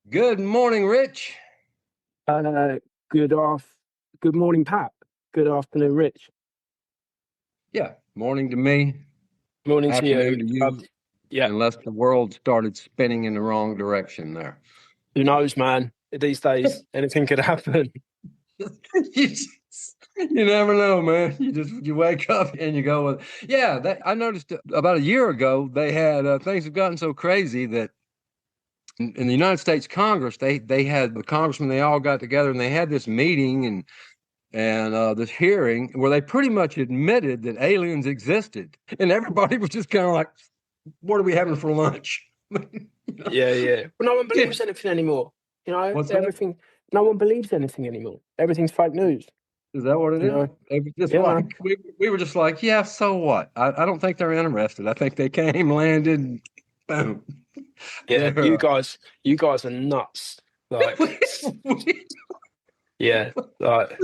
Good morning, Rich. Uh, good off. Good morning, Pat. Good afternoon, Rich. Yeah, morning to me, Morning to you. afternoon to you, Yeah. unless the world started spinning in the wrong direction there. Who knows, man? These days, anything could happen. you, just, you never know, man. You wake up and you go, well, yeah. I noticed about a year ago they had things have gotten so crazy that in the United States Congress they had the congressmen, they all got together and they had this meeting and this hearing where they pretty much admitted that aliens existed, and everybody was just kind of like, "What are we having for lunch?" Yeah, yeah. But no one Yeah. believes anything anymore. What's that? Everything. No one believes anything anymore. Everything's fake news. Is that what it You is? know. It was just Yeah, like man. we were just like, yeah, so what? I don't think they're interested. I think they came, landed, boom. Yeah. They're You guys are nuts. Like, we- yeah. Like,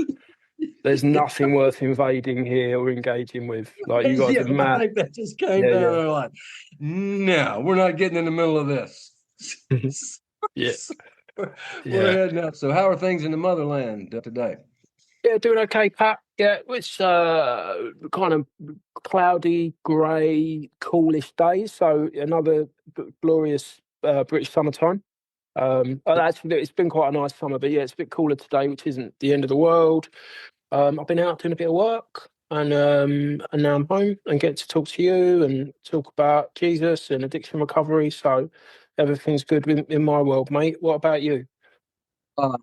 there's nothing worth invading here or engaging with. Like, you guys yeah, are I mad. think that just came Yeah, down. yeah. They're like, no, we're not getting in the middle of this. Yeah, We're yeah. heading up. So, how are things in the motherland today? Yeah, doing okay, Pat. Yeah, it's kind of cloudy, grey, coolish days. So another glorious British summertime. Actually, it's been quite a nice summer, but yeah, it's a bit cooler today, which isn't the end of the world. I've been out doing a bit of work, and now I'm home and get to talk to you and talk about Jesus and addiction recovery. So everything's good in my world, mate. What about you? Uh,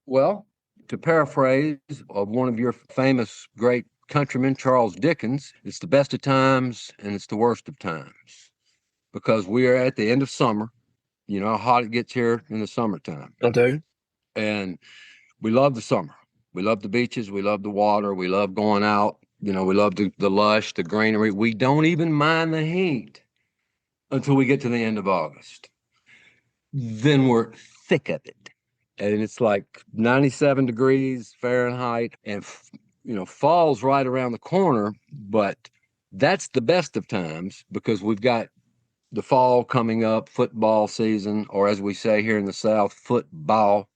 well, to paraphrase of one of your famous great countrymen, Charles Dickens, it's the best of times and it's the worst of times because we are at the end of summer. You know how hot it gets here in the summertime. I do. And we love the summer. We love the beaches. We love the water. We love going out. You know, we love the lush, the greenery. We don't even mind the heat until we get to the end of August. Then we're thick of it. And it's like 97 degrees Fahrenheit, and fall's right around the corner. But that's the best of times because we've got the fall coming up, football season, or as we say here in the South, football.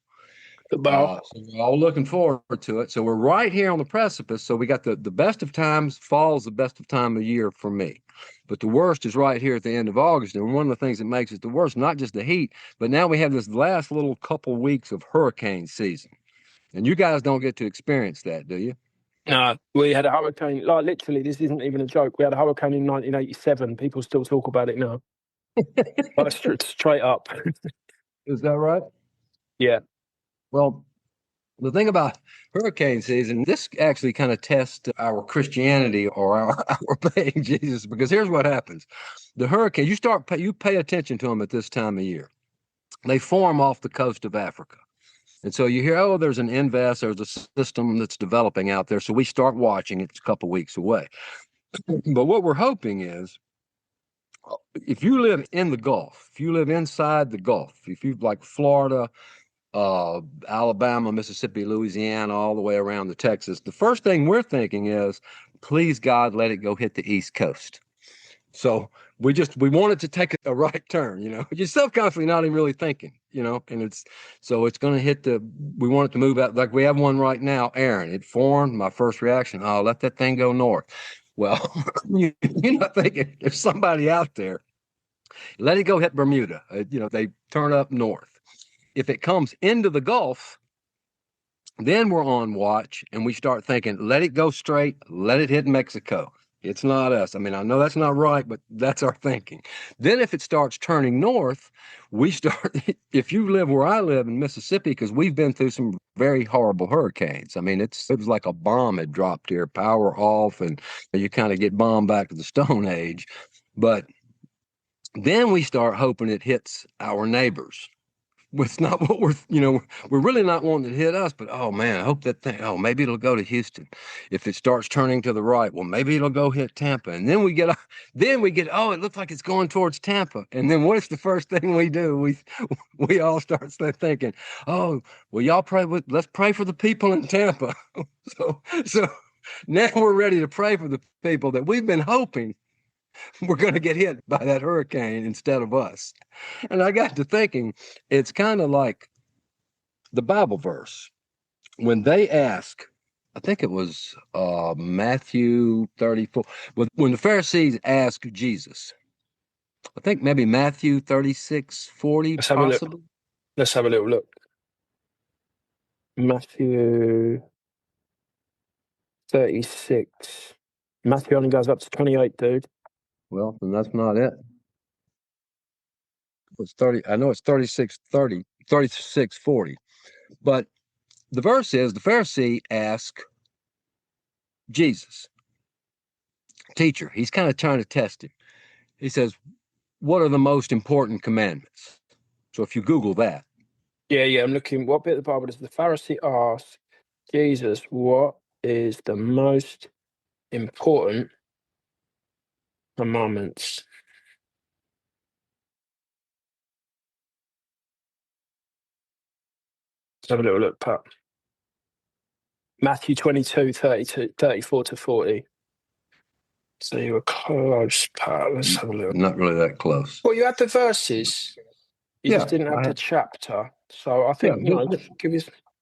Football. So we're all looking forward to it. So we're right here on the precipice. So we got the best of times. Fall's the best of time of year for me. But the worst is right here at the end of August. And one of the things that makes it the worst, not just the heat, but now we have this last little couple weeks of hurricane season. And you guys don't get to experience that, do you? No, we had a hurricane. Like literally, this isn't even a joke. We had a hurricane in 1987. People still talk about it now. Like straight up. Is that right? Yeah. Well, the thing about hurricane season, this actually kind of tests our Christianity or our obeying Jesus, because here's what happens. The hurricane, you pay attention to them at this time of year. They form off the coast of Africa. And so you hear, oh, there's an invest, there's a system that's developing out there. So we start watching. It's a couple weeks away. But what we're hoping is if you live in the Gulf, if you live inside the Gulf, if you like Florida, Alabama, Mississippi, Louisiana, all the way around to Texas, the first thing we're thinking is, please God, let it go hit the East Coast. So we want it to take a right turn, You're subconsciously not even really thinking, and it's going to we want it to move out. Like we have one right now, Aaron. It formed. My first reaction, oh, let that thing go north. Well, you're not thinking there's somebody out there. Let it go hit Bermuda. They turn up north. If it comes into the Gulf, then we're on watch and we start thinking, let it go straight, let it hit Mexico. It's not us. I mean, I know that's not right, but that's our thinking. Then if it starts turning north, we start, if you live where I live in Mississippi, because we've been through some very horrible hurricanes. I mean, it was like a bomb had dropped here, power off, and you kind of get bombed back to the Stone Age. But then we start hoping it hits our neighbors. It's not what we're really not wanting to hit us, but oh man, I hope that thing, oh, maybe it'll go to Houston. If it starts turning to the right, well, maybe it'll go hit Tampa. And then we get, oh, it looks like it's going towards Tampa. And then what's the first thing we do? We all start thinking, oh, well, let's pray for the people in Tampa. So now we're ready to pray for the people that we've been hoping we're going to get hit by that hurricane instead of us. And I got to thinking, it's kind of like the Bible verse when they ask, I think it was Matthew 34, when the Pharisees asked Jesus, I think maybe Matthew 36:40, Let's have a look. possibly. Let's have a little look. Matthew 36. Matthew only goes up to 28, dude. Well, then that's not it. It's 30. I know it's 36:30, 36:40. But the verse is the Pharisee asked Jesus, teacher, he's kind of trying to test him. He says, what are the most important commandments? So if you Google that. Yeah, I'm looking. What bit of the Bible does the Pharisee ask Jesus, what is the most important commandments? Let's have a little look, Pat. Matthew 22, 34 to 40. So you were close, Pat. Let's have a look. Not really that close. Well, you had the verses. You just didn't have the chapter. So I think, give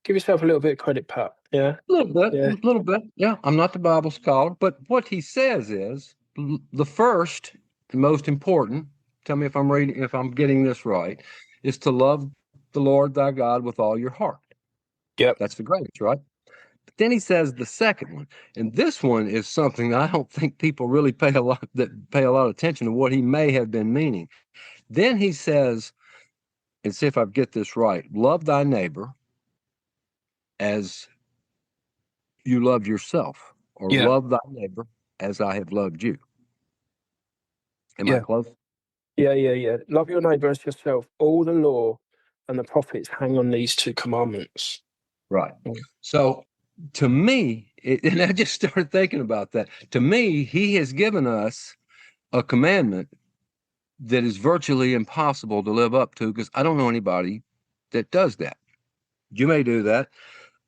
yourself a little bit of credit, Pat. Yeah. A little bit. Yeah. I'm not the Bible scholar, but what he says is the first, the most important, tell me if I'm getting this right, is to love the Lord thy God with all your heart. Yep. That's the greatest, right? But then he says the second one, and this one is something that I don't think people really pay a lot of attention to what he may have been meaning. Then he says, and see if I get this right, love thy neighbor as you love yourself, or love thy neighbor as I have loved you. Am I close? Yeah. Love your neighbor as yourself. All the law and the prophets hang on these two commandments. Right. So to me, and I just started thinking about that. To me, he has given us a commandment that is virtually impossible to live up to, because I don't know anybody that does that. You may do that.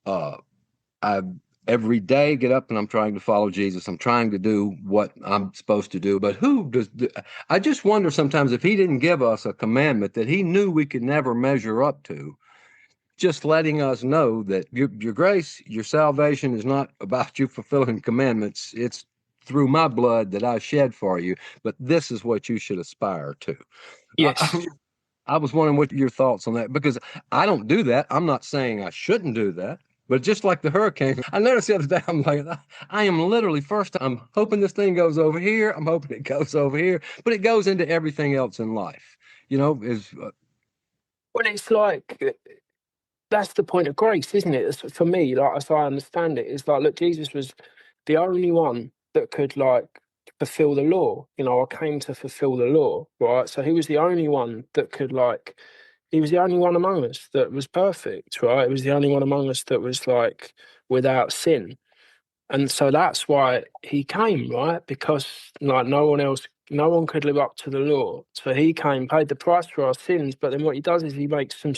I every day get up and I'm trying to follow Jesus. I'm trying to do what I'm supposed to do. But who does? I just wonder sometimes if he didn't give us a commandment that he knew we could never measure up to, just letting us know that your grace, your salvation is not about you fulfilling commandments. It's through my blood that I shed for you. But this is what you should aspire to. Yes. I was wondering what your thoughts on that, because I don't do that. I'm not saying I shouldn't do that. But just like the hurricane, I noticed the other day, I'm like, I am literally I'm hoping this thing goes over here. I'm hoping it goes over here, but it goes into everything else in life, well, it's like, that's the point of grace, isn't it? For me, like, as I understand it, it's like, look, Jesus was the only one that could, like, fulfill the law. I came to fulfill the law, right? So he was the only one that could, like, he was the only one among us that was perfect, right? He was the only one among us that was, like, without sin. And so that's why he came, right? Because, like, no one could live up to the law. So he came, paid the price for our sins. But then what he does is he makes some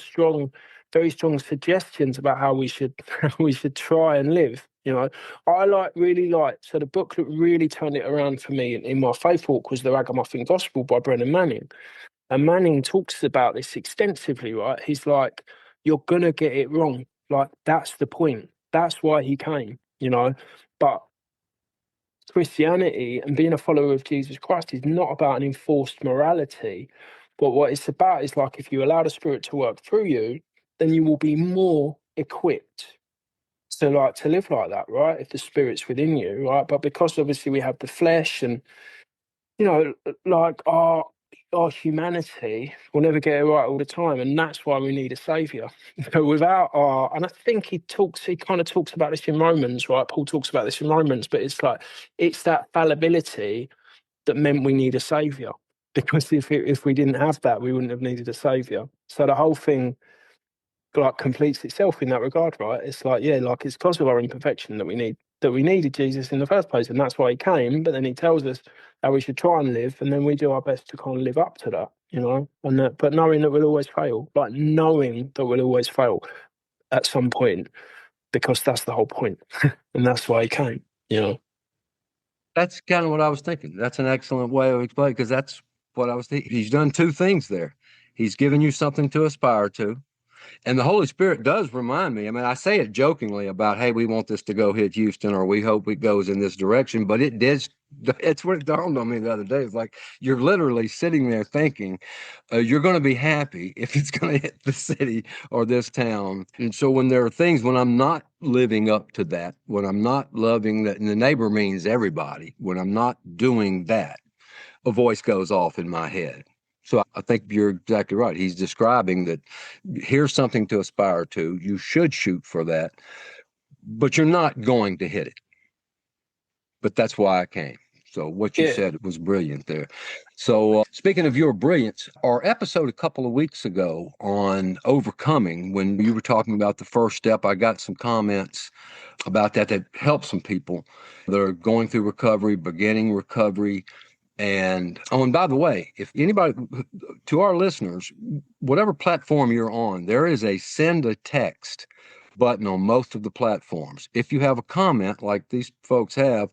very strong suggestions about how we should try and live. I really like. So the book that really turned it around for me in my faith walk was The Ragamuffin Gospel by Brennan Manning. And Manning talks about this extensively, right? He's like, you're gonna get it wrong. Like, that's the point. That's why he came. But Christianity and being a follower of Jesus Christ is not about an enforced morality. But what it's about is, like, if you allow the Spirit to work through you, then you will be more equipped to live like that, right? If the Spirit's within you, right? But because obviously we have the flesh and, like, our humanity will never get it right all the time, and that's why we need a savior. And I think he kind of talks about this in Romans, right? Paul talks about this in Romans, but it's like, it's that fallibility that meant we need a savior, because if we didn't have that, we wouldn't have needed a savior. So the whole thing, like, completes itself in that regard, right? It's like, like, it's because of our imperfection that we needed Jesus in the first place, and that's why he came. But then he tells us how we should try and live, and then we do our best to kind of live up to that, but knowing that we'll always fail, at some point, because that's the whole point. And that's why he came. That's kind of what I was thinking. That's an excellent way of explaining, because that's what I was thinking. He's done two things there. He's given you something to aspire to. And the Holy Spirit does remind me. I mean, I say it jokingly about, hey, we want this to go hit Houston, or we hope it goes in this direction. But it did. It's what it dawned on me the other day. It's like you're literally sitting there thinking, you're going to be happy if it's going to hit the city or this town. And so when there are things, when I'm not living up to that, when I'm not loving that, and the neighbor means everybody, when I'm not doing that, a voice goes off in my head. So I think you're exactly right. He's describing that here's something to aspire to. You should shoot for that, but you're not going to hit it. But that's why I came. So what you said was brilliant there. So speaking of your brilliance, our episode a couple of weeks ago on overcoming, when you were talking about the first step, I got some comments about that helped some people that are going through recovery, beginning recovery. And by the way, if anybody, to our listeners, whatever platform you're on, there is a send a text button on most of the platforms. If you have a comment like these folks have,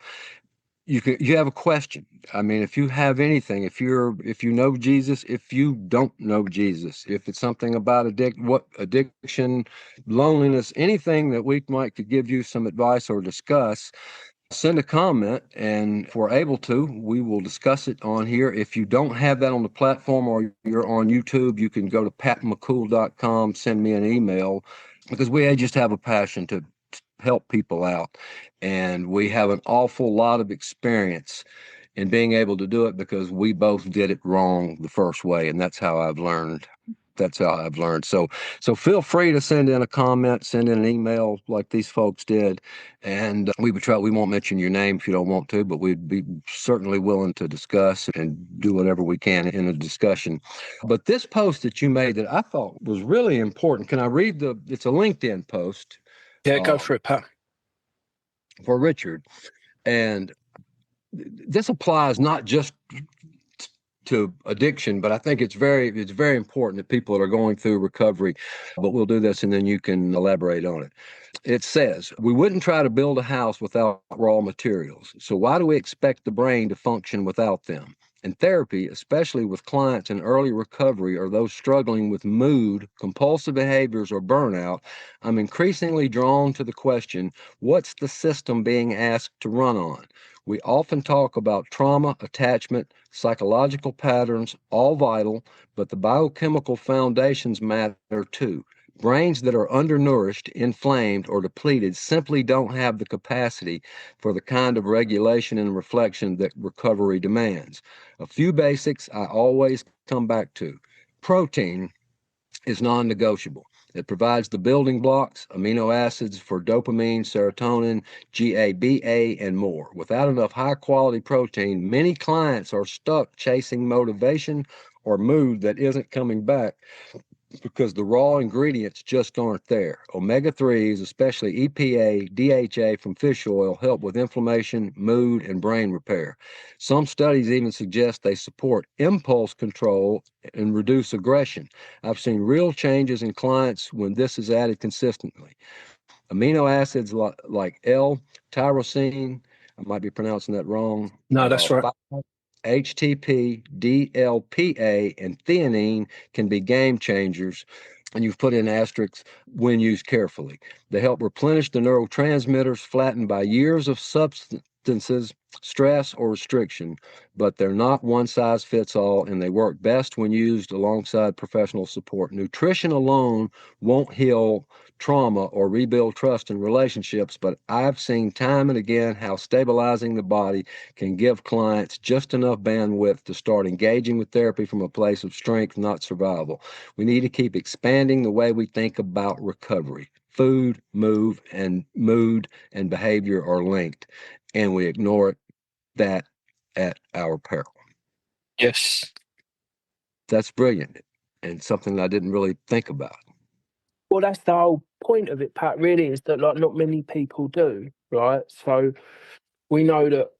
you have a question. I mean, if you have anything, if you know Jesus, if you don't know Jesus, if it's something about addiction, loneliness, anything that we could give you some advice or discuss, send a comment, and if we're able to, we will discuss it on here. If you don't have that on the platform or you're on YouTube, you can go to patmccool.com, send me an email, because we just have a passion to help people out. And we have an awful lot of experience in being able to do it because we both did it wrong the first way. And that's how I've learned. So feel free to send in a comment, send in an email like these folks did. And we won't mention your name if you don't want to, but we'd be certainly willing to discuss and do whatever we can in a discussion. But this post that you made that I thought was really important, can I read it's a LinkedIn post. Yeah, go for it, Pat. For Richard. And this applies not just to addiction, but I think it's very important that people that are going through recovery. But we'll do this and then you can elaborate on it. It says, we wouldn't try to build a house without raw materials. So why do we expect the brain to function without them? In therapy, especially with clients in early recovery or those struggling with mood, compulsive behaviors, or burnout, I'm increasingly drawn to the question, what's the system being asked to run on? We often talk about trauma, attachment, psychological patterns, all vital, but the biochemical foundations matter too. Brains that are undernourished, inflamed, or depleted simply don't have the capacity for the kind of regulation and reflection that recovery demands. A few basics I always come back to. Protein is non-negotiable. It provides the building blocks, amino acids for dopamine, serotonin, GABA, and more. Without enough high-quality protein, many clients are stuck chasing motivation or mood that isn't coming back because the raw ingredients just aren't there. Omega-3s, especially EPA, DHA from fish oil, help with inflammation, mood, and brain repair. Some studies even suggest they support impulse control and reduce aggression. I've seen real changes in clients when this is added consistently. Amino acids like L-tyrosine, I might be pronouncing that wrong. No, that's right. HTP, DLPA, and theanine can be game changers, and you've put in asterisks when used carefully. They help replenish the neurotransmitters flattened by years of substances, stress, or restriction, but they're not one size fits all, and they work best when used alongside professional support. Nutrition alone won't heal trauma or rebuild trust in relationships, but I've seen time and again how stabilizing the body can give clients just enough bandwidth to start engaging with therapy from a place of strength, not survival. We need to keep expanding the way we think about recovery. Food, mood, and behavior are linked, and we ignore that at our peril. Yes. That's brilliant, and something I didn't really think about. Well, that's the whole point of it, Pat, really, is that like not many people do, right? So we know that,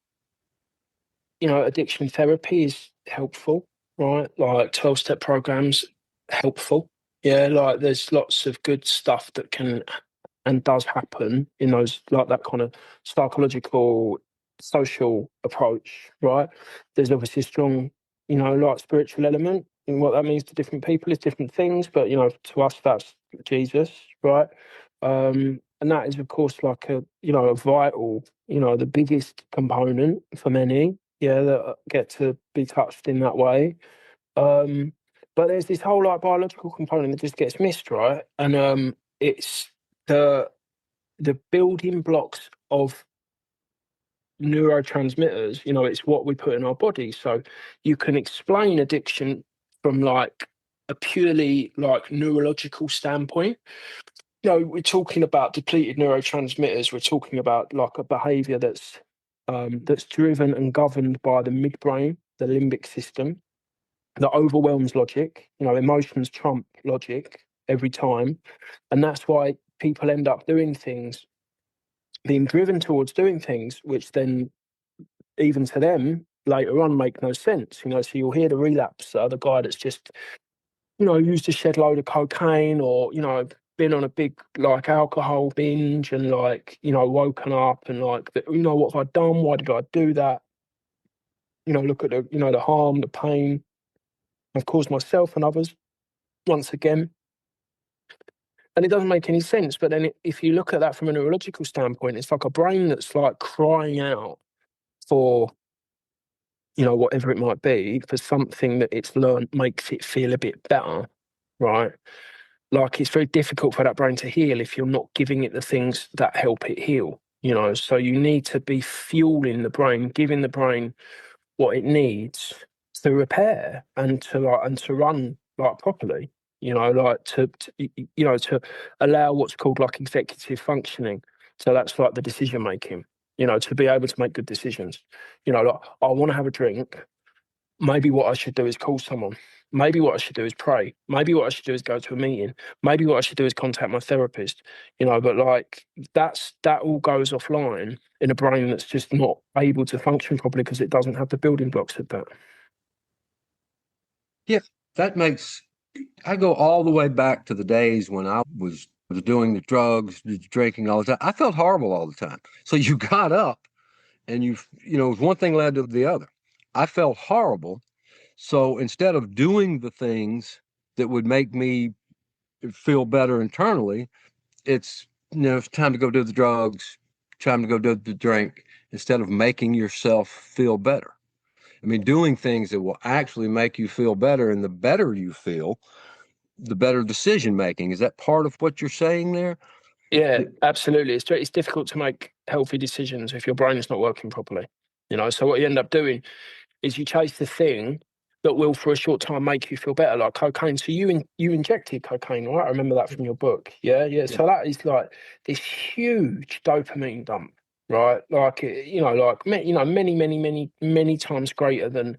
addiction therapy is helpful, right? Like 12-step programs, helpful. Yeah, like there's lots of good stuff that can and does happen in those, like that kind of psychological social approach, right? There's obviously a strong, like spiritual element, and what that means to different people is different things. But to us, that's Jesus, right? And that is, of course, like a vital, the biggest component for many, that get to be touched in that way. But there's this whole like biological component that just gets missed, right? And it's the building blocks of neurotransmitters. It's what we put in our body. So you can explain addiction from like a purely like neurological standpoint. We're talking about depleted neurotransmitters. We're talking about like a behavior that's driven and governed by the midbrain, the limbic system, that overwhelms logic. Emotions trump logic every time. And that's why people end up doing things, being driven towards doing things, which then, even to them, later on make no sense. So you'll hear the relapser, the guy that's just, used a shed load of cocaine, or, been on a big like alcohol binge and like, woken up and like, what have I done? Why did I do that? Look at the harm, the pain I've caused myself and others once again. And it doesn't make any sense. But then if you look at that from a neurological standpoint, it's like a brain that's like crying out for, whatever it might be, for something that it's learned makes it feel a bit better, right? Like it's very difficult for that brain to heal if you're not giving it the things that help it heal, So you need to be fueling the brain, giving the brain what it needs to repair and to run like properly, like to allow what's called like executive functioning. So that's like the decision making, to be able to make good decisions. Like I want to have a drink. Maybe what I should do is call someone. Maybe what I should do is pray. Maybe what I should do is go to a meeting. Maybe what I should do is contact my therapist. But like that all goes offline in a brain that's just not able to function properly because it doesn't have the building blocks of that. Yeah, I go all the way back to the days when I was doing the drugs, the drinking all the time. I felt horrible all the time. So you got up and it was one thing led to the other. I felt horrible. So instead of doing the things that would make me feel better internally, it's time to go do the drugs, time to go do the drink, instead of making yourself feel better. I mean, doing things that will actually make you feel better, and the better you feel, the better decision making. Is that part of what you're saying there? Yeah, absolutely. It's difficult to make healthy decisions if your brain is not working properly. So what you end up doing is you chase the thing that will, for a short time, make you feel better, like cocaine. So you injected cocaine, right? I remember that from your book. Yeah. So that is like this huge dopamine dump, right? Like many times greater than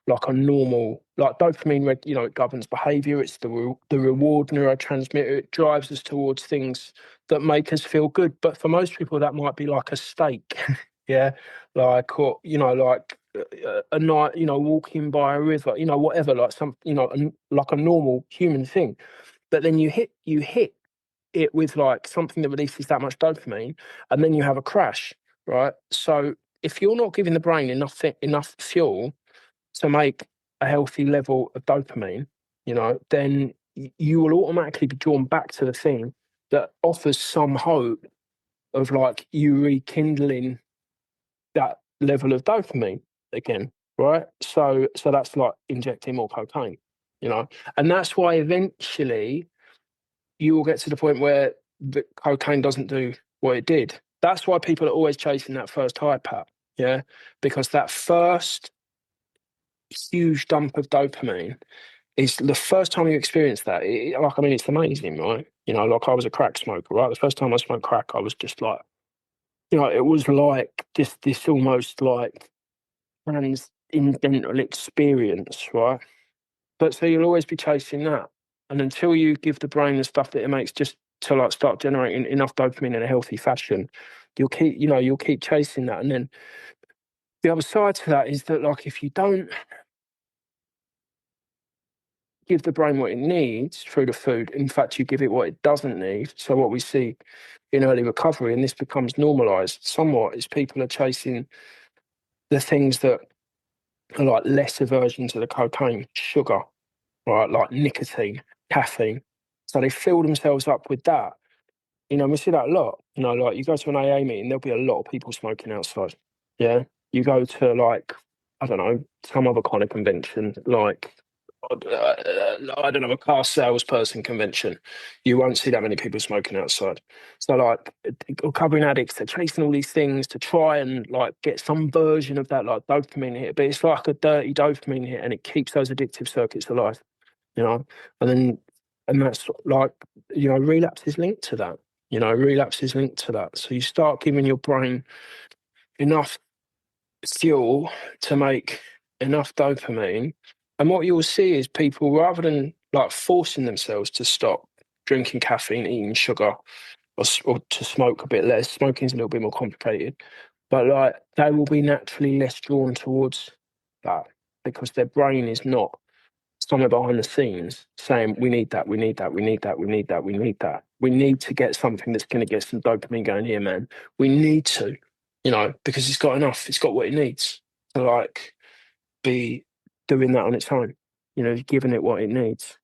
like a normal, like dopamine. It governs behavior. It's the reward neurotransmitter. It drives us towards things that make us feel good. But for most people, that might be like a steak. Yeah, like, or like a night, walking by a river, whatever, like like a normal human thing. But then you hit it with like something that releases that much dopamine, and then you have a crash, right? So if you're not giving the brain enough fuel to make a healthy level of dopamine, then you will automatically be drawn back to the thing that offers some hope of like you rekindling that level of dopamine again, right? So that's like injecting more cocaine, and that's why eventually you will get to the point where the cocaine doesn't do what it did. That's why people are always chasing that first high, Pat. Yeah, because that first huge dump of dopamine is the first time you experience that. It's amazing, right? Like I was a crack smoker, right? The first time I smoked crack, I was just like, it was like this almost like transcendental experience, right? But so you'll always be chasing that. And until you give the brain the stuff that it makes just to like start generating enough dopamine in a healthy fashion, you'll keep chasing that. And then the other side to that is that like if you don't give the brain what it needs through the food, in fact you give it what it doesn't need. So what we see in early recovery, and this becomes normalized somewhat, is people are chasing the things that are like lesser versions of the cocaine, sugar, right, like nicotine, caffeine. So they fill themselves up with that. You know, we see that a lot. You know, like you go to an AA meeting, there'll be a lot of people smoking outside. Yeah. You go to like, I don't know, some other kind of convention, like, I don't know, a car salesperson convention. You won't see that many people smoking outside. So, like, recovering addicts, they're chasing all these things to try and like get some version of that, like dopamine hit, but it's like a dirty dopamine hit and it keeps those addictive circuits alive, you know? And that's like, you know, relapse is linked to that. You know, relapse is linked to that. So you start giving your brain enough fuel to make enough dopamine. And what you'll see is people, rather than like forcing themselves to stop drinking caffeine, eating sugar, or to smoke a bit less, smoking's a little bit more complicated, but like they will be naturally less drawn towards that because their brain is not somewhere behind the scenes saying, we need that, we need that, we need that, we need that, we need that. We need to get something that's going to get some dopamine going here, man. We need to, you know, because it's got enough, it's got what it needs to like be doing that on its own, you know, giving it what it needs.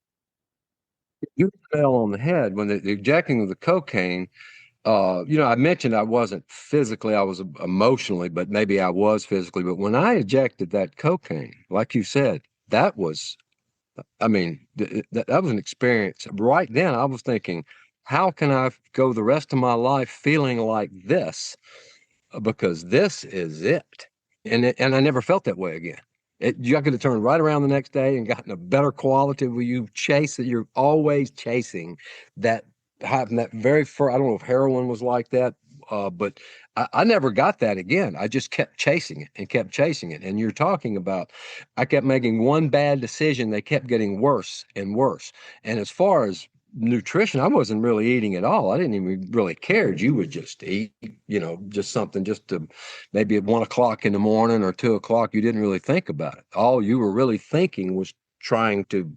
You fell on the head when the injecting of the cocaine. You know, I mentioned I wasn't physically, I was emotionally, but maybe I was physically. But when I ejected that cocaine, like you said, that was, I mean, that was an experience. Right then, I was thinking, how can I go the rest of my life feeling like this? Because this is it. And I never felt that way again. You could have turned right around the next day and gotten a better quality where you chase it. You're always chasing that, having that very first. I don't know if heroin was like that, but I never got that again. I just kept chasing it and kept chasing it. And you're talking about, I kept making one bad decision. They kept getting worse and worse. And as far as nutrition, I wasn't really eating at all. I didn't even really care. You would just eat, you know, just something just to maybe at 1 o'clock in the morning or 2 o'clock. You didn't really think about it. All you were really thinking was trying to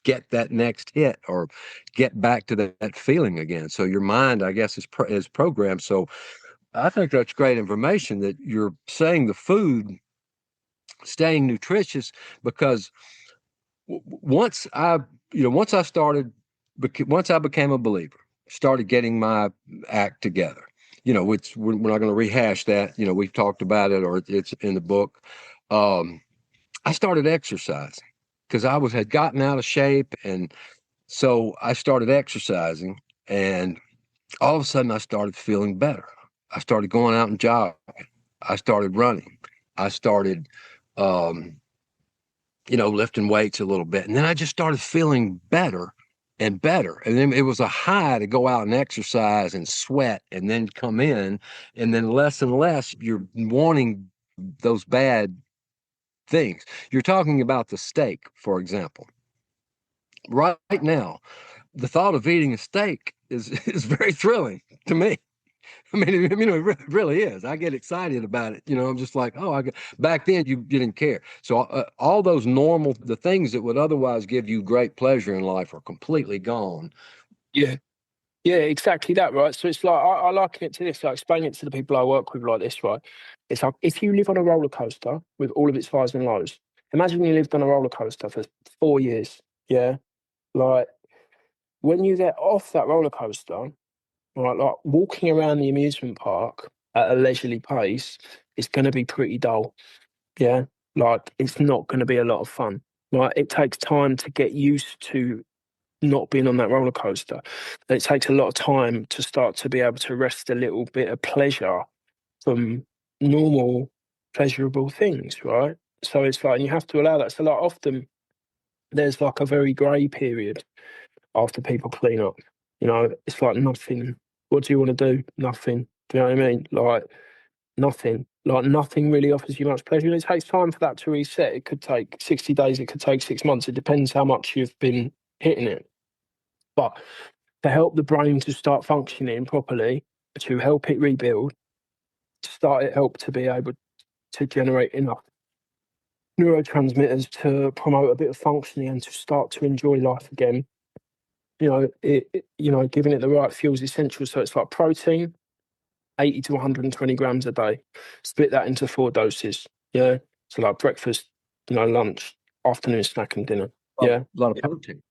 get that next hit or get back to that feeling again. So your mind, I guess, is programmed. So I think that's great information that you're saying the food staying nutritious because once once I started, once I became a believer, started getting my act together, you know, which we're not going to rehash that, you know, we've talked about it or it's in the book. I started exercising because had gotten out of shape. And so I started exercising and all of a sudden I started feeling better. I started going out and jogging. I started running. I started, um, lifting weights a little bit. And then I just started feeling better and better. And then it was a high to go out and exercise and sweat and then come in. And then less and less, you're wanting those bad things. You're talking about the steak, for example. Right now, the thought of eating a steak is very thrilling to me. I mean, it really is. I get excited about it. You know, I'm just like, oh, back then you didn't care. So all those the things that would otherwise give you great pleasure in life are completely gone. Yeah. Yeah, exactly that, right? So it's like, I liken it to this, I explain it to the people I work with like this, right? It's like, if you live on a roller coaster with all of its highs and lows, imagine you lived on a roller coaster for 4 years, yeah? Like, when you get off that roller coaster, right, like walking around the amusement park at a leisurely pace is going to be pretty dull, yeah? Like, it's not going to be a lot of fun, right? It takes time to get used to not being on that roller coaster. It takes a lot of time to start to be able to wrest a little bit of pleasure from normal, pleasurable things, right? So it's like, and you have to allow that. So, like, often there's like a very grey period after people clean up. You know, it's like nothing. What do you want to do? Nothing. Do you know what I mean? Like, nothing. Like, nothing really offers you much pleasure. And it takes time for that to reset. It could take 60 days, it could take 6 months. It depends how much you've been hitting it. But to help the brain to start functioning properly, to help it rebuild, help to be able to generate enough neurotransmitters to promote a bit of functioning and to start to enjoy life again. You know, giving it the right fuels essential. So it's like protein, 80 to 120 grams a day. Split that into 4 doses. Yeah. So like breakfast, lunch, afternoon snack and dinner. Yeah. A lot of protein.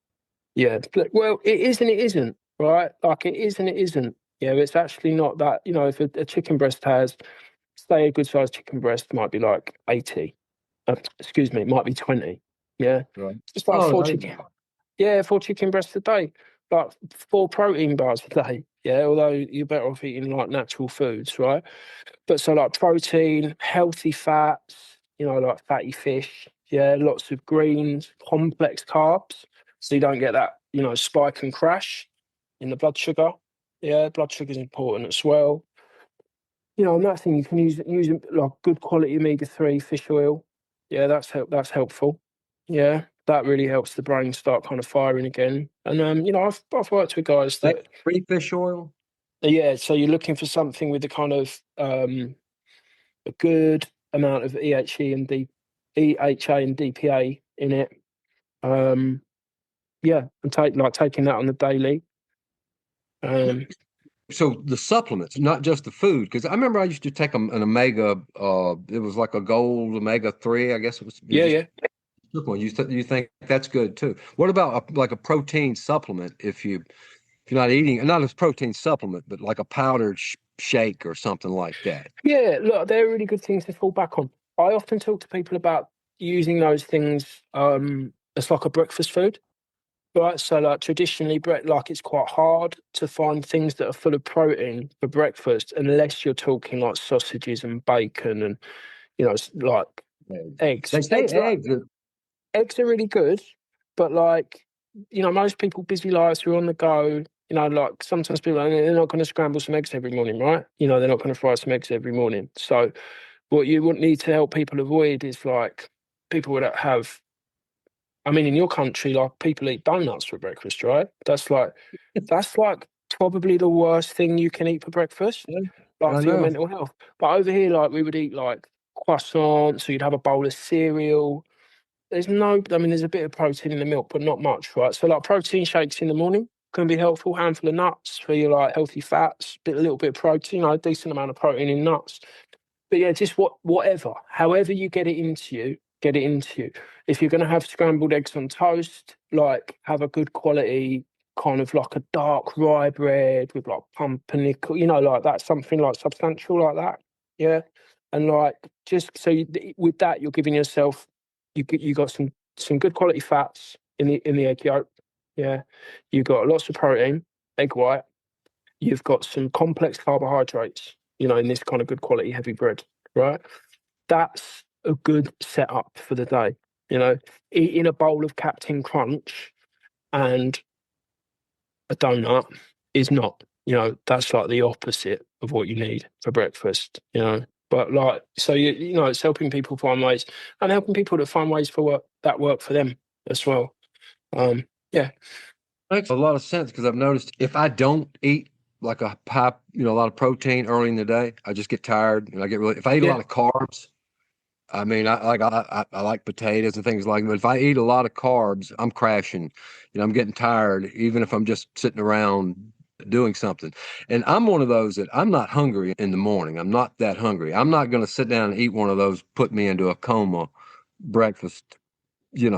Yeah. Well, it is and it isn't, right? Like it is and it isn't. Yeah, it's actually not that, if a chicken breast has, say a good sized chicken breast might be like 80. Excuse me, it might be 20. Yeah. Right. It's like Oh, four I chicken. Yeah, 4 chicken breasts a day, like 4 protein bars a day. Yeah, although you're better off eating like natural foods, right? But so like protein, healthy fats, like fatty fish. Yeah, lots of greens, complex carbs, so you don't get that, spike and crash in the blood sugar. Yeah, blood sugar is important as well. Another thing you can use like good quality omega-3 fish oil. Yeah, that's helpful. Yeah, that really helps the brain start kind of firing again. And I've worked with guys like that free fish oil. yeah, so you're looking for something with the kind of a good amount of EHA and DPA in it. Yeah, and taking that on the daily. So the supplements, not just the food, because I remember I used to take an omega. It was like a gold omega-3, I guess it was. You Yeah, just yeah. took one. You think that's good too? What about like a protein supplement? If you're not eating, not a protein supplement, but like a powdered shake or something like that. Yeah, look, they're really good things to fall back on. I often talk to people about using those things as like a breakfast food, right? So like traditionally, like it's quite hard to find things that are full of protein for breakfast unless you're talking like sausages and bacon and like eggs. They say eggs. Eggs are really good, but like, most people busy lives who are on the go, like sometimes people they're not going to scramble some eggs every morning, right? They're not going to fry some eggs every morning. So what you would need to help people avoid is like people that have, I mean, in your country, like people eat donuts for breakfast, right? That's like probably the worst thing you can eat for breakfast, like I for your know. mental health. But over here, like we would eat like croissants, so you'd have a bowl of cereal. There's a bit of protein in the milk, but not much, right? So like protein shakes in the morning can be helpful. Handful of nuts for your like healthy fats, a little bit of protein, a decent amount of protein in nuts. But yeah, just whatever, however you get it into you, get it into you. If you're going to have scrambled eggs on toast, like have a good quality kind of like a dark rye bread with like pumpernickel, like that, something like substantial like that. Yeah, and like just so with that, you're giving yourself you got some good quality fats in the egg yolk. Yeah, you got lots of protein, egg white. You've got some complex carbohydrates, in this kind of good quality heavy bread, right? That's a good setup for the day. Eating a bowl of Captain Crunch and a donut is not, that's like the opposite of what you need for breakfast. But like, so it's helping people find ways and helping people to find ways for work for them as well. Yeah. Makes a lot of sense because I've noticed if I don't eat like a high, a lot of protein early in the day, I just get tired and I get really. If I eat a lot Yeah. of carbs, I mean, I like potatoes and things like that. But if I eat a lot of carbs, I'm crashing. I'm getting tired, even if I'm just sitting around doing something. And I'm one of those that I'm not hungry in the morning. I'm not that hungry. I'm not going to sit down and eat one of those, put me into a coma breakfast,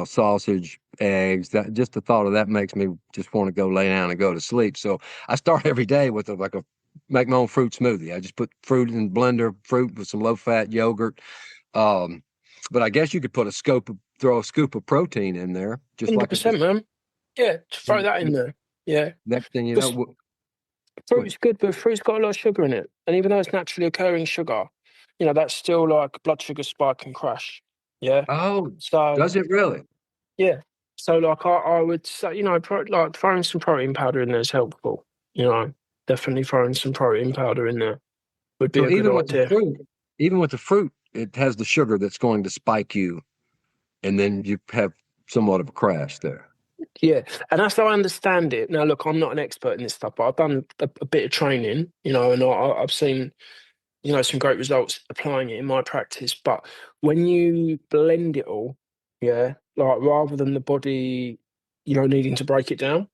sausage, eggs. That just the thought of that makes me just want to go lay down and go to sleep. So I start every day with make my own fruit smoothie. I just put fruit in blender, fruit with some low fat yogurt. Um, but I guess you could throw a scoop of protein in there, just like it 100%, just man. Yeah, throw that in there. Yeah. next thing you know. Because Go ahead. fruit's good, but fruit's got a lot of sugar in it. And even though it's naturally occurring sugar, that's still like blood sugar spike and crash. Yeah. Oh, So, does it really? yeah. So, like, I would say, like throwing some protein powder in there is helpful. Definitely throwing some protein powder in there would be So a good idea. even with the fruit, it has the sugar that's going to spike you, and then you have somewhat of a crash there. Yeah. And that's how I understand it. Now, look, I'm not an expert in this stuff, but I've done a bit of training, and I've seen, some great results applying it in my practice. But when you blend it all, yeah, like rather than the body, needing to break it down,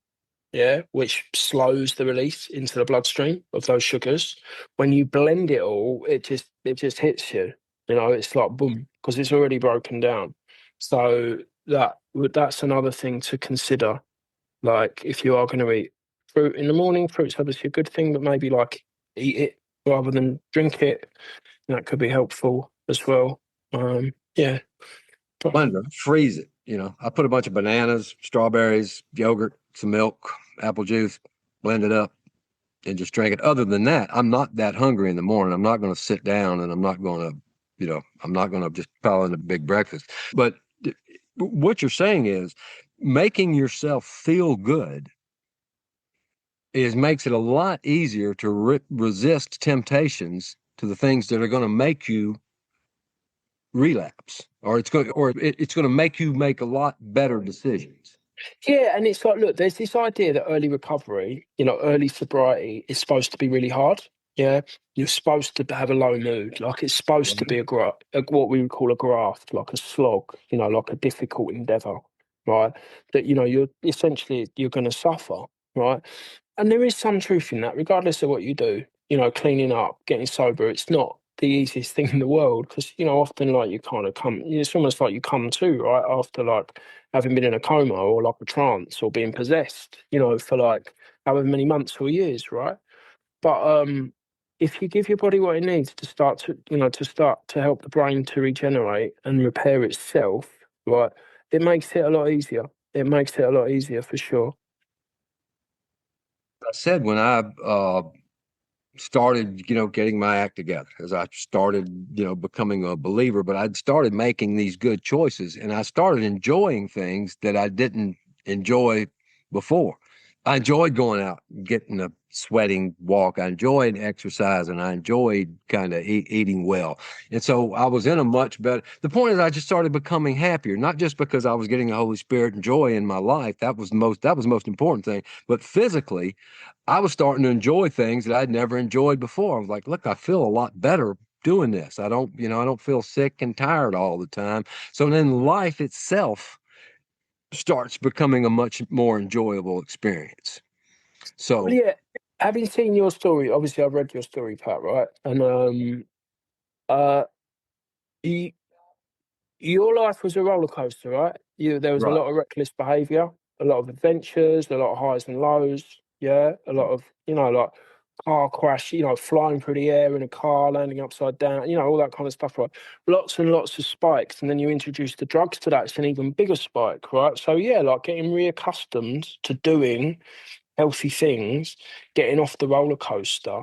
yeah, which slows the release into the bloodstream of those sugars. When you blend it all, it just hits you. You know, it's like boom, because it's already broken down. So that's another thing to consider. Like if you are going to eat fruit in the morning, fruit's obviously a good thing, but maybe like eat it rather than drink it. That could be helpful as well. Yeah. Blender, freeze it. You know, I put a bunch of bananas, strawberries, yogurt, some milk, apple juice, blend it up, and just drink it. Other than that, I'm not that hungry in the morning. I'm not going to sit down and I'm not going to, I'm not going to just pile in a big breakfast. But what you're saying is making yourself feel good makes it a lot easier to resist temptations to the things that are going to make you relapse, or it's going to make you make a lot better decisions. Yeah, and it's like, look, there's this idea that early recovery, early sobriety is supposed to be really hard. Yeah, you're supposed to have a low mood, like it's supposed to be what we would call a graft, like a slog, like a difficult endeavor, right? That you're going to suffer, right? And there is some truth in that, regardless of what you do. Cleaning up, getting sober, it's not the easiest thing in the world because often like you kind of come, it's almost like you come to right after like having been in a coma or like a trance or being possessed, for like however many months or years, right? But if you give your body what it needs to start to help the brain to regenerate and repair itself, right, it makes it a lot easier. It makes it a lot easier for sure. I said when I started, getting my act together, as I started, becoming a believer, but I'd started making these good choices and I started enjoying things that I didn't enjoy before. I enjoyed going out, getting a sweating walk. I enjoyed exercise and I enjoyed kind of eating well. And so I was in a much better, the point is I just started becoming happier, not just because I was getting the Holy Spirit and joy in my life. That was the most important thing, but physically, I was starting to enjoy things that I'd never enjoyed before. I was like, look, I feel a lot better doing this. I don't feel sick and tired all the time. So then life itself starts becoming a much more enjoyable experience. Well, So yeah, having seen your story, obviously I've read your story, Pat, right? And uh, you, your life was a roller coaster, right? There was a right. lot of reckless behaviour, a lot of adventures, a lot of highs and lows. Yeah, a lot of like car crash, flying through the air in a car, landing upside down, all that kind of stuff, right? Lots and lots of spikes, and then you introduce the drugs to that, it's an even bigger spike, right? So yeah, like getting reaccustomed to doing healthy things, getting off the roller coaster.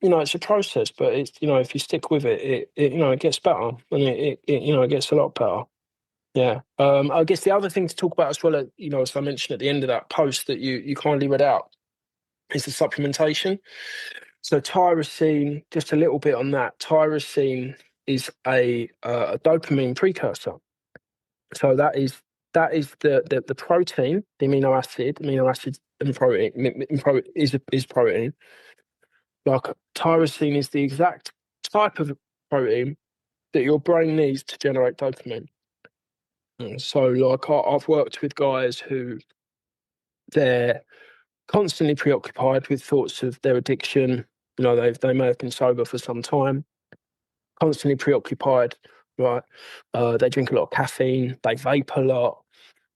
It's a process, but it's if you stick with it gets better, and it gets a lot better. Yeah. I guess the other thing to talk about as well, as I mentioned at the end of that post that you kindly read out, is the supplementation. So tyrosine, just a little bit on that. Tyrosine is a dopamine precursor. So that is the protein, the amino acid and protein is protein. Like tyrosine is the exact type of protein that your brain needs to generate dopamine. So like I've worked with guys who they're constantly preoccupied with thoughts of their addiction. They may have been sober for some time, constantly preoccupied, right? They drink a lot of caffeine, they vape a lot,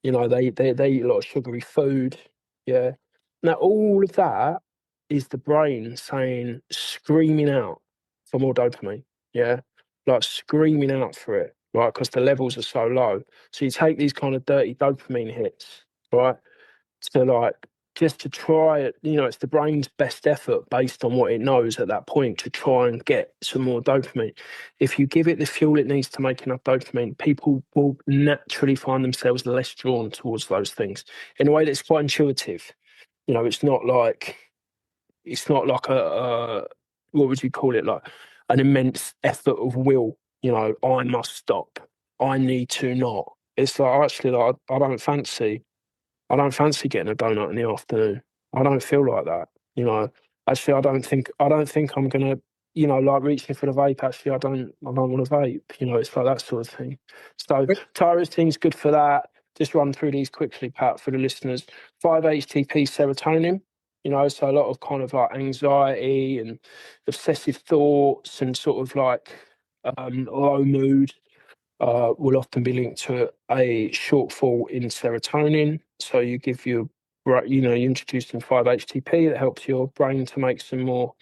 they eat a lot of sugary food. Yeah. Now all of that is the brain saying, screaming out for more dopamine. Yeah. Like screaming out for it, right? Because the levels are so low. So you take these kind of dirty dopamine hits, right? To like just to try it, it's the brain's best effort based on what it knows at that point to try and get some more dopamine. If you give it the fuel it needs to make enough dopamine, people will naturally find themselves less drawn towards those things in a way that's quite intuitive. It's not like a what would you call it, like an immense effort of will. I must stop. I need to not. It's like actually, like I don't fancy getting a donut in the afternoon. I don't feel like that. Actually, I don't think I'm gonna, like reaching for the vape. Actually, I don't want to vape. It's like that sort of thing. So tyrosine's good for that. just run through these quickly, Pat, for the listeners. 5-HTP serotonin, so a lot of kind of like anxiety and obsessive thoughts and sort of like low mood will often be linked to a shortfall in serotonin. So you introduce some 5-HTP that helps your brain to make some more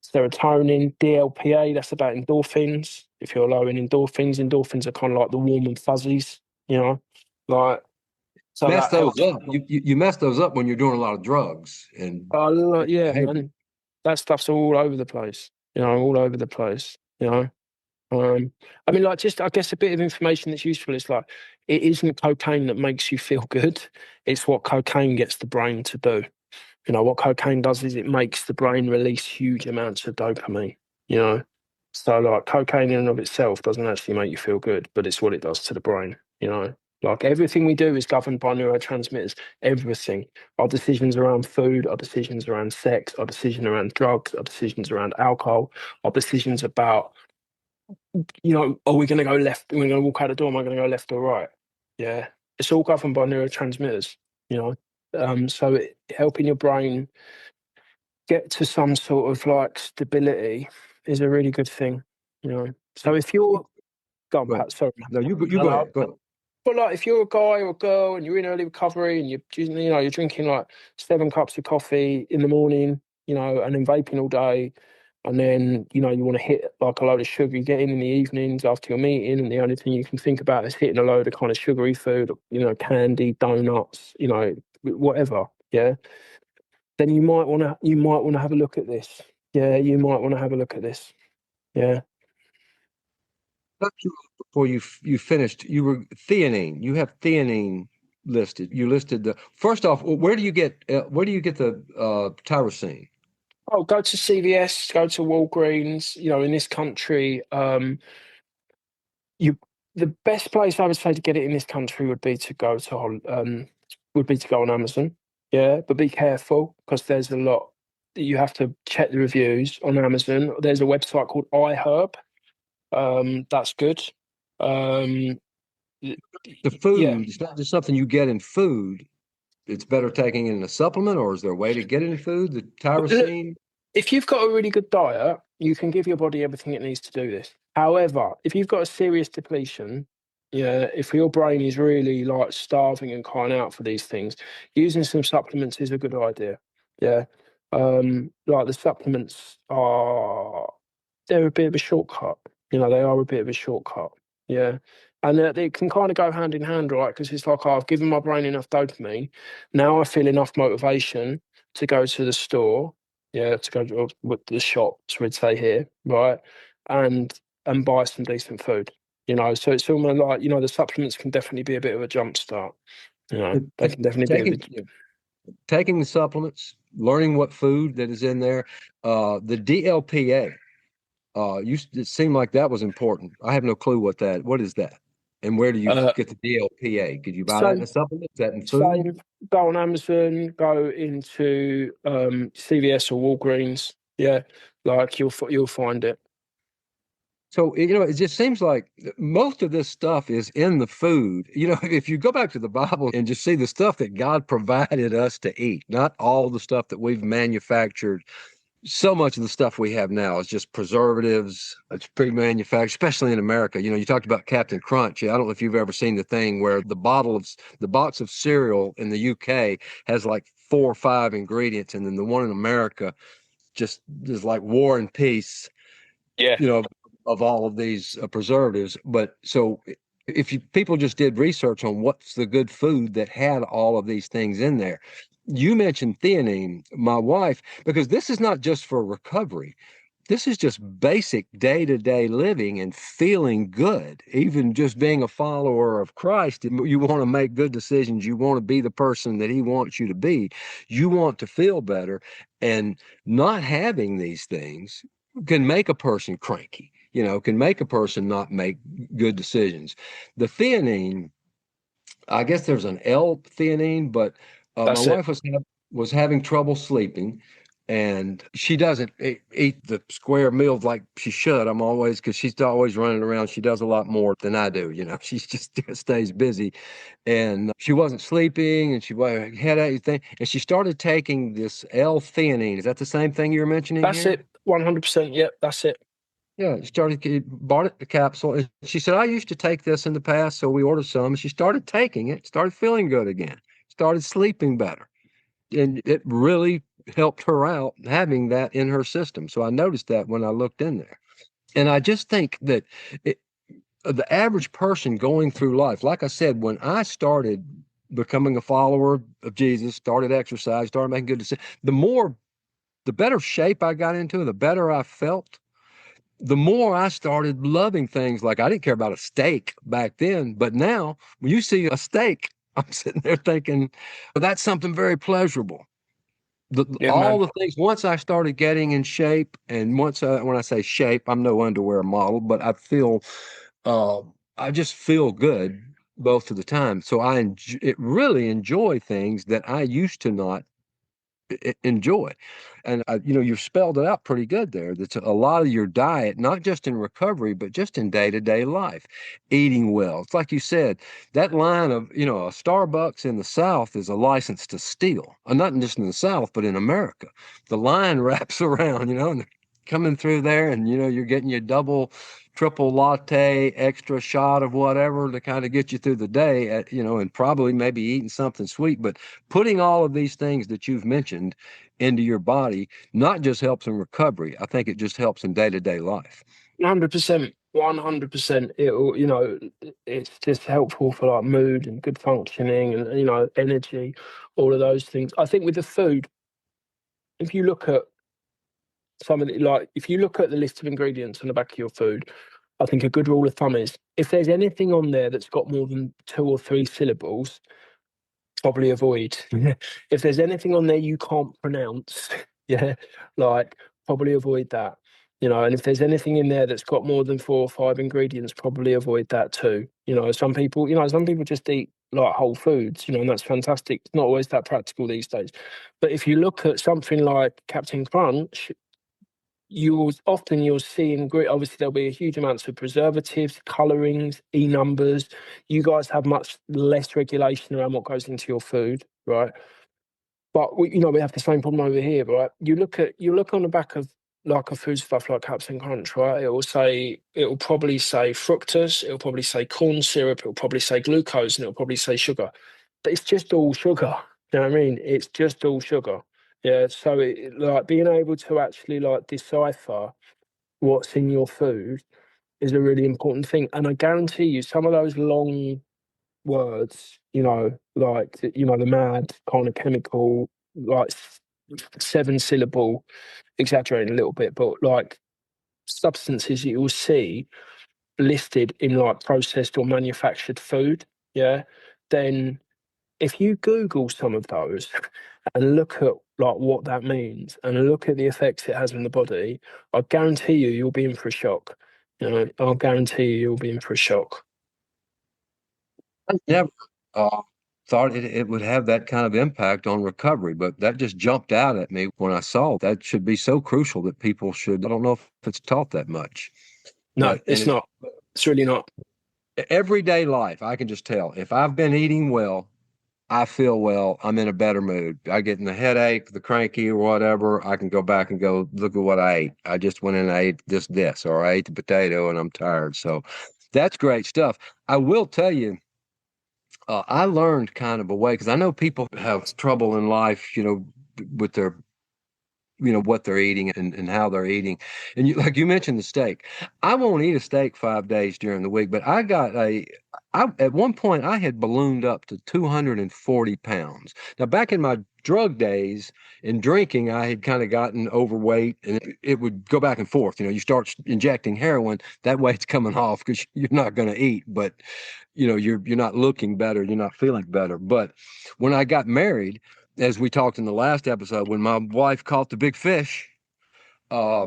serotonin. DLPA, that's about endorphins. If you're low in endorphins are kind of like the warm and fuzzies, like, so Mess that those helps. up. You mess those up when you're doing a lot of drugs and Yeah, behavior. man, that stuff's all over the place, all over the place, I mean, like, just I guess a bit of information that's useful is like, it isn't cocaine that makes you feel good. It's what cocaine gets the brain to do. What cocaine does is it makes the brain release huge amounts of dopamine, you know. So like cocaine in and of itself doesn't actually make you feel good, but it's what it does to the brain, Like everything we do is governed by neurotransmitters, everything. Our decisions around food, our decisions around sex, our decision around drugs, our decisions around alcohol, our decisions about, are we going to go left? Are we going to walk out the door? Am I going to go left or right? Yeah. It's all governed by neurotransmitters, so helping your brain get to some sort of like stability is a really good thing, So if you're, go on, Go ahead. Pat, sorry. No, you go ahead. Go ahead. But like, if you're a guy or a girl and you're in early recovery and you're drinking like 7 cups of coffee in the morning, and then vaping all day, and then you want to hit like a load of sugar, you get in the evenings after your meeting, and the only thing you can think about is hitting a load of kind of sugary food, candy, donuts, whatever. Yeah. Then you might want to have a look at this. Yeah, you might want to have a look at this. Yeah. Before you finished, you were theanine. You have theanine listed. You listed the first off. Where do you get the tyrosine? Oh, go to CVS, go to Walgreens. In this country, the best place I would say to get it in this country would be to go on Amazon. Yeah, but be careful because there's a lot. You have to check the reviews on Amazon. There's a website called iHerb. That's good. The food, Yeah. it's not just something you get in food. It's better taking it in a supplement, or is there a way to get it in food? The tyrosine. If you've got a really good diet, you can give your body everything it needs to do this. However, if you've got a serious depletion, if your brain is really like starving and crying out for these things, using some supplements is a good idea. Yeah. Like the supplements they're a bit of a shortcut. They are a bit of a shortcut. Yeah. And they can kind of go hand in hand, right? Because it's like, I've given my brain enough dopamine. Now I feel enough motivation to go to the store. Yeah, to go to the shops, we'd say here, right? And buy some decent food. So it's almost like, the supplements can definitely be a bit of a jump start. They can definitely be Taking the supplements, learning what food that is in there, the DLPA. It seemed like that was important. I have no clue what is that? And where do you get the DLPA? Could you buy that in a supplement? Is that in food? Go on Amazon, go into CVS or Walgreens. Yeah, like you'll find it. So, it just seems like most of this stuff is in the food. If you go back to the Bible and just see the stuff that God provided us to eat, not all the stuff that we've manufactured. So much of the stuff we have now is just preservatives. It's pre-manufactured, especially in America. You talked about Captain Crunch. I don't know if you've ever seen the thing where the box of cereal in the UK has like 4 or 5 ingredients, and then the one in America just is like War and Peace. Yeah. Of all of these preservatives. But so if people just did research on what's the good food that had all of these things in there. You mentioned theanine, my wife, because this is not just for recovery. This is just basic day-to-day living and feeling good. Even just being a follower of Christ, you want to make good decisions. You want to be the person that he wants you to be. You want to feel better. And not having these things can make a person cranky, can make a person not make good decisions. The theanine, I guess there's an L-theanine, but my wife was having trouble sleeping. and she doesn't eat the square meals like she should. I'm always, because she's always running around. She does a lot more than I do. She's just stays busy, and she wasn't sleeping, and she had headache thing, and she started taking this L-theanine. Is that the same thing you're mentioning That's here? it. 100%. Yep, that's it. Yeah, bought it the capsule, and she said, I used to take this in the past, so we ordered some, and she started taking it, started feeling good again, started sleeping better, and it really helped her out having that in her system. So I noticed that when I looked in there. And I just think that it, the average person going through life, like I said, when I started becoming a follower of Jesus, started exercise, started making good decisions, the better shape I got into, the better I felt, the more I started loving things. Like, I didn't care about a steak back then, but now when you see a steak, I'm sitting there thinking, well, that's something very pleasurable. Yeah, All man. the things, once I started getting in shape, and when I say shape, I'm no underwear model, but uh, I just feel good most of the time. So really enjoy things that I used to not enjoy. And you've spelled it out pretty good there. That's a lot of your diet, not just in recovery, but just in day-to-day life, eating well. It's like you said, that line of, a Starbucks in the South is a license to steal. Not just in the South, but in America. The line wraps around, and they're coming through there, and you're getting your double, triple latte, extra shot of whatever to kind of get you through the day, and probably maybe eating something sweet. But putting all of these things that you've mentioned into your body not just helps in recovery. I think it just helps in day-to-day life. 100%. 100%. It's just helpful for like mood and good functioning and, energy, all of those things. I think with the food, if you look at if you look at the list of ingredients on the back of your food, I think a good rule of thumb is if there's anything on there that's got more than 2 or 3 syllables, probably avoid. If there's anything on there you can't pronounce, yeah, like probably avoid that. And if there's anything in there that's got more than 4 or 5 ingredients, probably avoid that too. Some people just eat like whole foods, and that's fantastic. It's not always that practical these days. But if you look at something like Captain Crunch, you'll see obviously there'll be a huge amounts of preservatives, colorings, numbers. You guys have much less regulation around what goes into your food, right? But we have the same problem over here, right? You look on the back of like a food stuff like Captain Crunch, right? It'll probably say fructose, it'll probably say corn syrup, it'll probably say glucose, and it'll probably say sugar. But it's just all sugar. You know what I mean? It's just all sugar. Yeah. So like being able to actually like decipher what's in your food is a really important thing. And I guarantee you, some of those long words, like the mad kind of chemical, like 7 syllable, exaggerating a little bit, but like substances that you'll see listed in like processed or manufactured food, yeah, then if you Google some of those and look at like what that means and look at the effects it has on the body, I guarantee you'll be in for a shock. I'll guarantee you'll be in for a shock. I never thought it would have that kind of impact on recovery, but that just jumped out at me when I saw that should be so crucial that people should. I don't know if it's taught that much, No, but it's not. It's really not. Everyday life, I can just tell if I've been eating well, I feel well, I'm in a better mood. I get in the headache, the cranky or whatever, I can go back and go, look at what I ate. I just went in and I ate this, or I ate the potato and I'm tired. So that's great stuff. I will tell you, I learned kind of a way, because I know people have trouble in life, with their, what they're eating and how they're eating. And like you mentioned the steak, I won't eat a steak 5 days during the week, but at one point I had ballooned up to 240 pounds. Now, back in my drug days and drinking, I had kind of gotten overweight, and it would go back and forth. You start injecting heroin, that weight's coming off because you're not going to eat, but you're not looking better, you're not feeling better. But when I got married, as we talked in the last episode, when my wife caught the big fish, He I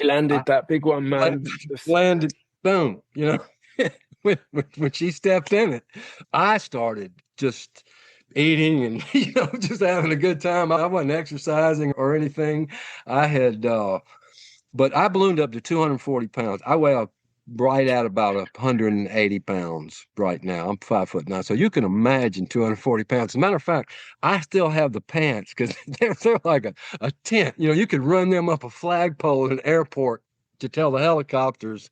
landed that big one, man. landed, boom, when she stepped in it, I started just eating and, just having a good time. I wasn't exercising or anything. I had, but I ballooned up to 240 pounds. I weigh right at about 180 pounds right now. I'm 5'9". So you can imagine 240 pounds. As a matter of fact, I still have the pants because they're like a tent. You could run them up a flagpole at an airport to tell the helicopters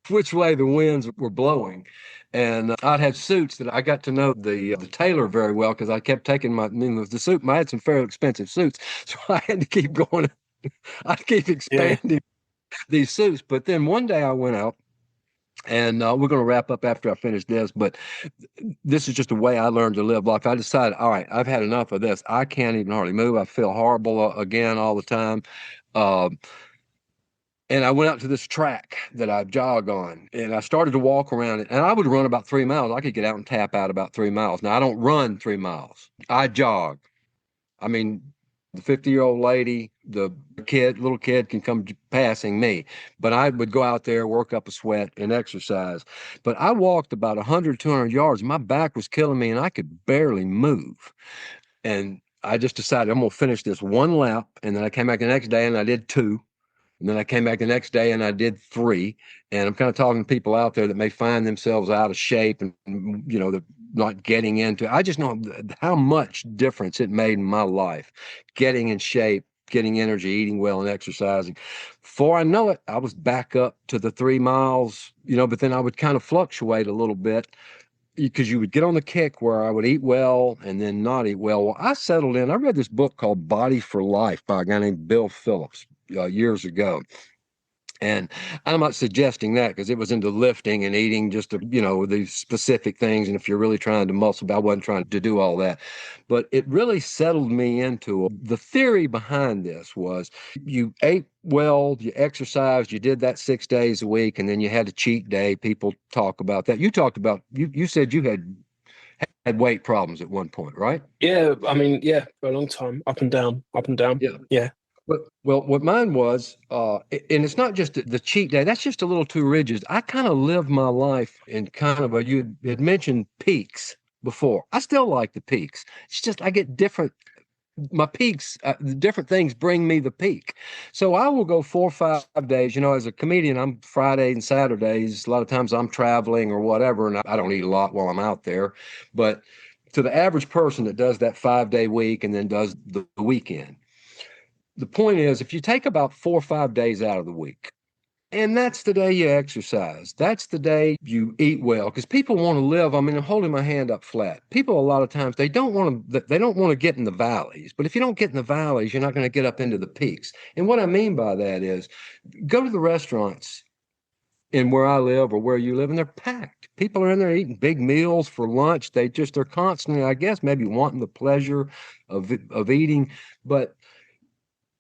which way the winds were blowing. And I'd had suits that I got to know the tailor very well because I kept taking the suit. I had some fairly expensive suits, so I had to keep going. I'd keep expanding these suits. But then one day I went out, and we're going to wrap up after I finish this, but this is just a way I learned to live life. I decided, all right, I've had enough of this. I can't even hardly move. I feel horrible again all the time. And I went out to this track that I jog on, and I started to walk around it. And I would run about 3 miles. I could get out and tap out about 3 miles. Now, I don't run 3 miles. I jog. I mean, the 50-year-old lady, the little kid can come passing me. But I would go out there, work up a sweat, and exercise. But I walked about 100, 200 yards. My back was killing me, and I could barely move. And I just decided I'm going to finish this one lap. And then I came back the next day, and I did 2. And then I came back the next day and I did 3. And I'm kind of talking to people out there that may find themselves out of shape and, they're not getting into. I just know how much difference it made in my life, getting in shape, getting energy, eating well, and exercising. Before I know it, I was back up to the 3 miles, but then I would kind of fluctuate a little bit because you would get on the kick where I would eat well and then not eat well. Well, I settled in. I read this book called Body for Life by a guy named Bill Phillips years ago. And I'm not suggesting that because it was into lifting and eating just, these specific things. And if you're really trying to muscle, I wasn't trying to do all that. But it really settled me into the theory behind this was you ate well, you exercised, you did that 6 days a week, and then you had a cheat day. People talk about that. You talked about, you said you had weight problems at one point, right? Yeah, I mean, yeah, for a long time, up and down, up and down. Yeah. Well, what mine was, and it's not just the cheat day. That's just a little too rigid. I kind of live my life in kind of you had mentioned peaks before. I still like the peaks. It's just I get different. My peaks, the different things bring me the peak. So I will go 4 or 5 days. As a comedian, I'm Friday and Saturdays. A lot of times I'm traveling or whatever, and I don't eat a lot while I'm out there. But to the average person that does that 5-day week and then does the weekend, the point is, if you take about 4 or 5 days out of the week, and that's the day you exercise, that's the day you eat well, because people want to live. I mean, I'm holding my hand up flat. People, a lot of times, they don't want to get in the valleys. But if you don't get in the valleys, you're not going to get up into the peaks. And what I mean by that is, go to the restaurants in where I live or where you live, and they're packed. People are in there eating big meals for lunch. They're constantly, I guess, maybe wanting the pleasure of eating, but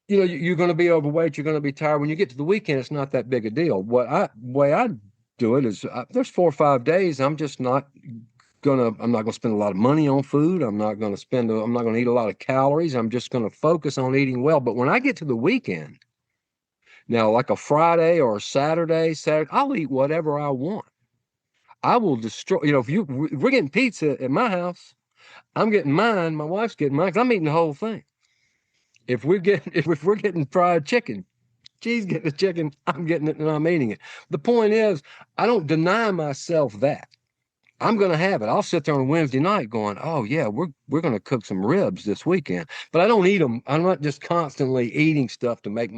you're going to be overweight. You're going to be tired. When you get to the weekend, it's not that big a deal. Way I do it is there's 4 or 5 days. I'm not going to spend a lot of money on food. I'm not going to eat a lot of calories. I'm just going to focus on eating well. But when I get to the weekend, now like a Friday or a Saturday, I'll eat whatever I want. I will destroy, if we're getting pizza at my house, I'm getting mine. My wife's getting mine 'cause I'm eating the whole thing. If we're getting fried chicken, she's getting the chicken, I'm getting it and I'm eating it. The point is, I don't deny myself that. I'm going to have it. I'll sit there on Wednesday night going, oh yeah, we're going to cook some ribs this weekend, but I don't eat them. I'm not just constantly eating stuff to make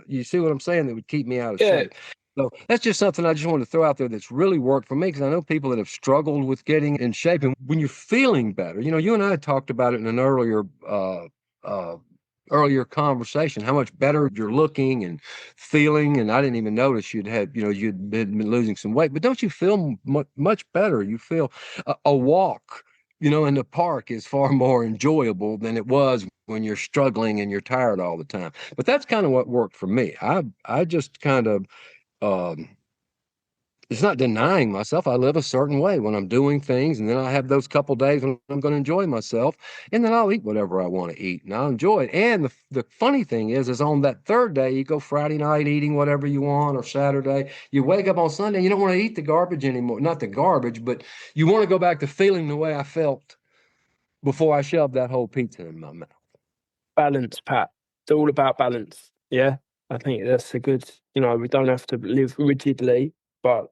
you see what I'm saying? That would keep me out of shape. So that's just something I just wanted to throw out there that's really worked for me, because I know people that have struggled with getting in shape. And when you're feeling better, you and I had talked about it in an earlier conversation, how much better you're looking and feeling. And I didn't even notice you'd been losing some weight, but don't you feel much better? You feel a walk, in the park is far more enjoyable than it was when you're struggling and you're tired all the time. But that's kind of what worked for me. I just kind of, it's not denying myself. I live a certain way when I'm doing things, and then I have those couple days when I'm going to enjoy myself, and then I'll eat whatever I want to eat, and I'll enjoy it. And the funny thing is on that third day, you go Friday night eating whatever you want, or Saturday, you wake up on Sunday, and you don't want to eat the garbage anymore. Not the garbage, but you want to go back to feeling the way I felt before I shoved that whole pizza in my mouth. Balance, Pat. It's all about balance. Yeah. I think that's a good, we don't have to live rigidly, but,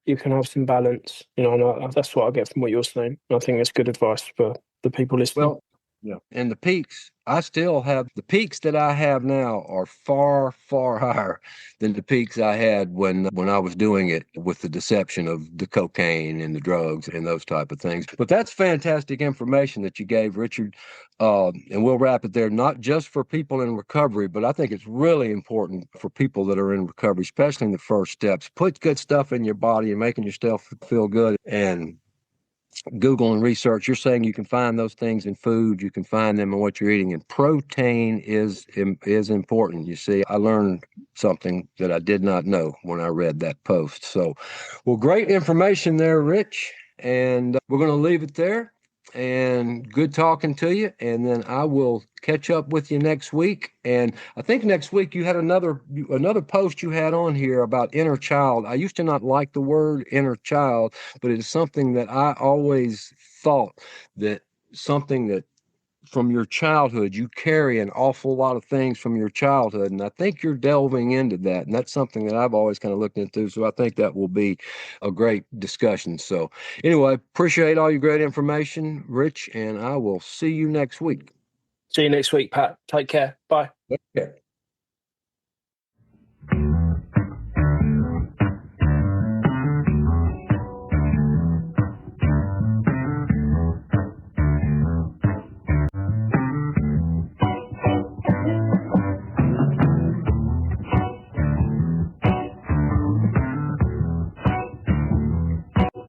you can have some balance, and that's what I get from what you're saying. I think it's good advice for the people listening. Well, yeah. And the peaks, I still have the peaks that I have now are far, far higher than the peaks I had when I was doing it with the deception of the cocaine and the drugs and those type of things. But that's fantastic information that you gave, Richard. And we'll wrap it there, not just for people in recovery, but I think it's really important for people that are in recovery, especially in the first steps. Put good stuff in your body and making yourself feel good. And Google and research, you're saying you can find those things in food, you can find them in what you're eating, and protein is important. You see, I learned something that I did not know when I read that post. So, well, great information there, Rich, and we're going to leave it there. And good talking to you. And then I will catch up with you next week. And I think next week you had another post you had on here about inner child. I used to not like the word inner child, but it is something that I always thought that something that from your childhood, you carry an awful lot of things from your childhood. And I think you're delving into that. And that's something that I've always kind of looked into. So I think that will be a great discussion. So anyway, appreciate all your great information, Rich, and I will see you next week. See you next week, Pat. Take care. Bye. Okay.